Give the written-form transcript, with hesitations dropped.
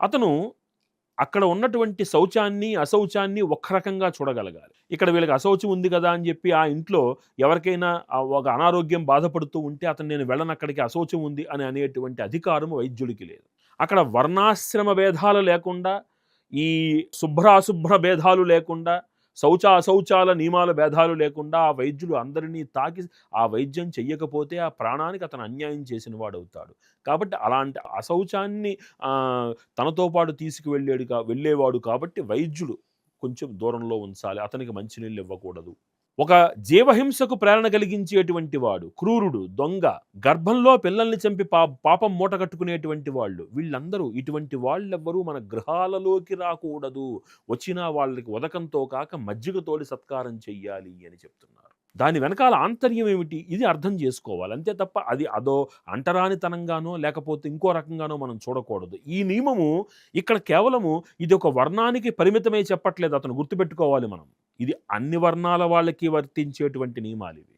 అతను అక్కడ ఉన్నటువంటి శౌచాన్ని, అశౌచాన్ని ఒక్క రకంగా చూడగలగాలి. ఇక్కడ వీళ్ళకి అశౌచం ఉంది గదా అని జెప్పి ఆ ఇంట్లో ఎవరికైనా ఒక అనారోగ్యం బాధపడుతూ ఉంటే అతను నేను వెళ్ళనక్కడికి అశౌచం ఉంది అని అనేటువంటి అధికారం వైద్యుడికి లేదు. అక్కడ వర్ణాశ్రమ భేదాలు లేకుండా, ఈ శుభ్ర భేదాలు లేకుండా, అశౌచాల నియమాల భేదాలు లేకుండా ఆ వైద్యులు అందరినీ తాకి ఆ వైద్యం చెయ్యకపోతే ఆ ప్రాణానికి అతను అన్యాయం చేసిన వాడవుతాడు. కాబట్టి అలాంటి అశౌచాన్ని తనతో పాటు వెళ్ళేవాడు కాబట్టి వైద్యుడు కొంచెం దూరంలో ఉంచాలి. అతనికి మంచినీళ్ళు ఇవ్వకూడదు. ఒక జీవహింసకు ప్రేరణ కలిగించేటువంటి వాడు, క్రూరుడు, దొంగ, గర్భంలో పిల్లల్ని చంపి పాపం మూట కట్టుకునేటువంటి వాళ్ళు, వీళ్ళందరూ ఇటువంటి వాళ్ళెవ్వరూ మన గృహాలలోకి రాకూడదు. వచ్చినా వాళ్ళకి ఉదకంతో కాక మజ్జిగతోటి సత్కారం చెయ్యాలి అని చెప్తున్నారు. దాని వెనకాల ఆంతర్యం ఏమిటి? ఇది అర్థం చేసుకోవాలి. అంతే తప్ప అది అదో అంటరానితనంగానో లేకపోతే ఇంకో రకంగానో మనం చూడకూడదు. ఈ నియమము ఇక్కడ కేవలము ఇది ఒక వర్ణానికి పరిమితమై చెప్పట్లేదు. అతను గుర్తుపెట్టుకోవాలి మనం. ఇది అన్ని వర్ణాల వాళ్ళకి వర్తించేటువంటి నియమాలివి.